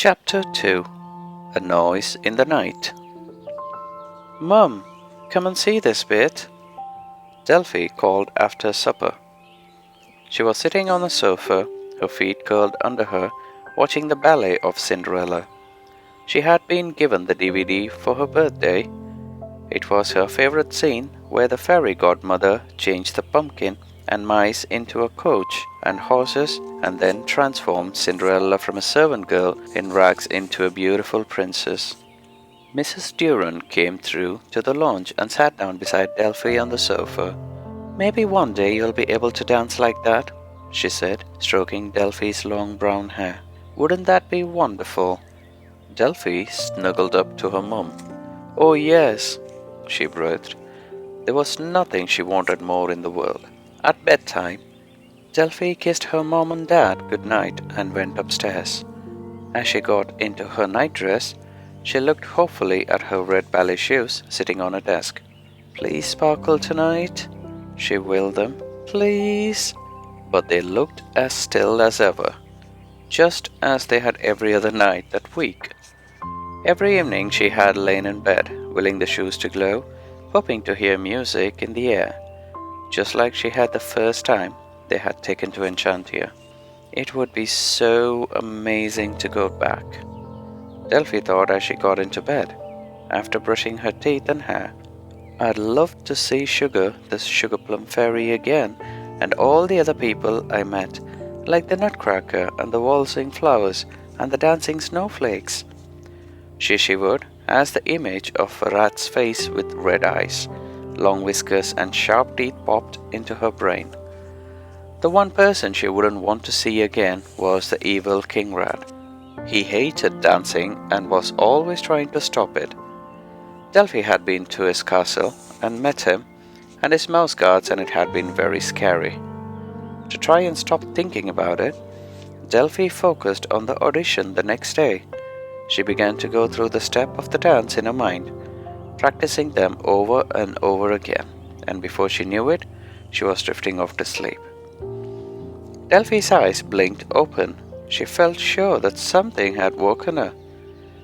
Chapter 2. A Noise in the Night. "Mum, come and see this bit," Delphie called after supper. She was sitting on a sofa, her feet curled under her, watching the ballet of Cinderella. She had been given the DVD for her birthday. It was her favorite scene where the fairy godmother changed the pumpkin and mice into a coach and horses and then transformed Cinderella from a servant girl in rags into a beautiful princess. Mrs. Durand came through to the lounge and sat down beside Delphie on the sofa. "Maybe one day you'll be able to dance like that," she said, stroking Delphie's long brown hair. "Wouldn't that be wonderful?" Delphie snuggled up to her mum. "Oh yes," she breathed. There was nothing she wanted more in the world. At bedtime, Delphie kissed her mom and dad good night and went upstairs. As she got into her nightdress, she looked hopefully at her red ballet shoes sitting on a desk. "Please sparkle tonight," she willed them. "Please." But they looked as still as ever, just as they had every other night that week. Every evening she had lain in bed, willing the shoes to glow, hoping to hear music in the air, just like she had the first time they had taken to Enchantia. It would be so amazing to go back, Delphie thought as she got into bed. After brushing her teeth and hair, "I'd love to see Sugar, the sugar plum fairy, again, and all the other people I met, like the Nutcracker and the waltzing flowers and the dancing snowflakes." She shivered as the image of a rat's face with red eyes, long whiskers and sharp teeth popped into her brain. The one person she wouldn't want to see again was the evil king rat. He hated dancing and was always trying to stop it. Delphie had been to his castle and met him and his mouse guards, and it had been very scary. To try and stop thinking about it, Delphie focused on the audition the next day. She began to go through the step of the dance in her mind, practicing them over and over again, and before she knew it, she was drifting off to sleep. Delphie's eyes blinked open. She felt sure that something had woken her.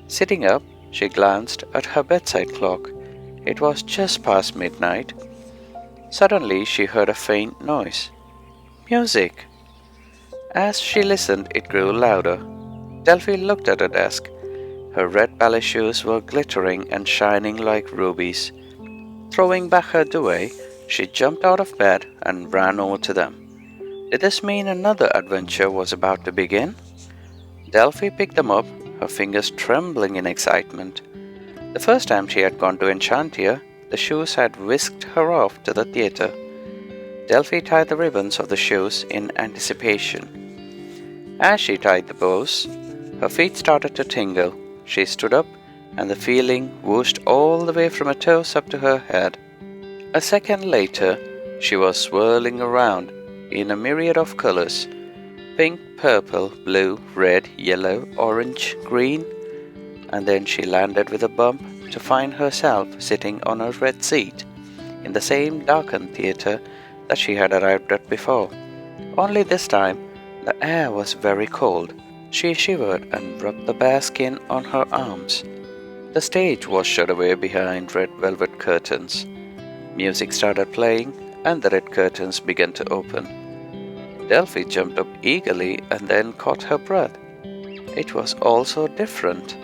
Sitting up, she glanced at her bedside clock. It was just past midnight. Suddenly, she heard a faint noise. Music! As she listened, it grew louder. Delphie looked at her desk. Her red ballet shoes were glittering and shining like rubies. Throwing back her duvet, she jumped out of bed and ran over to them. Did this mean another adventure was about to begin? Delphie picked them up, her fingers trembling in excitement. The first time she had gone to Enchantia, the shoes had whisked her off to the theatre. Delphie tied the ribbons of the shoes in anticipation. As she tied the bows, her feet started to tingle. She stood up, and the feeling whooshed all the way from her toes up to her head. A second later, she was swirling around in a myriad of colors: pink, purple, blue, red, yellow, orange, green, and then she landed with a bump to find herself sitting on a red seat in the same darkened theatre that she had arrived at before. Only this time, the air was very cold. She shivered and rubbed the bare skin on her arms. The stage was shut away behind red velvet curtains. Music started playing, and the red curtains began to open. Delphie jumped up eagerly and then caught her breath. It was all so different.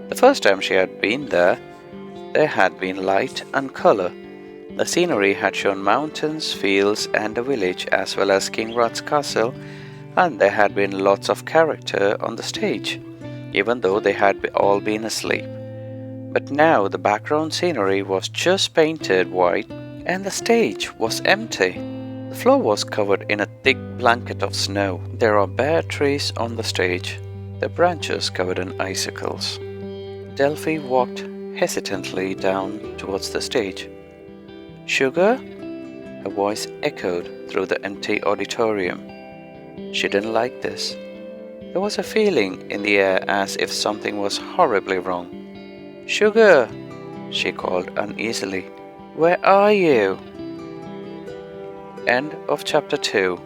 The first time she had been there had been light and color. The scenery had shown mountains, fields, and a village, as well as King Rat's castle, and there had been lots of character on the stage, even though they had all been asleep. But now the background scenery was just painted white, and the stage was empty. The floor was covered in a thick blanket of snow. There are bare trees on the stage, their branches covered in icicles. Delphie walked hesitantly down towards the stage. "Sugar?" Her voice echoed through the empty auditorium. She didn't like this. There was a feeling in the air as if something was horribly wrong. "Sugar!" she called uneasily. "Where are you?" End of chapter 2.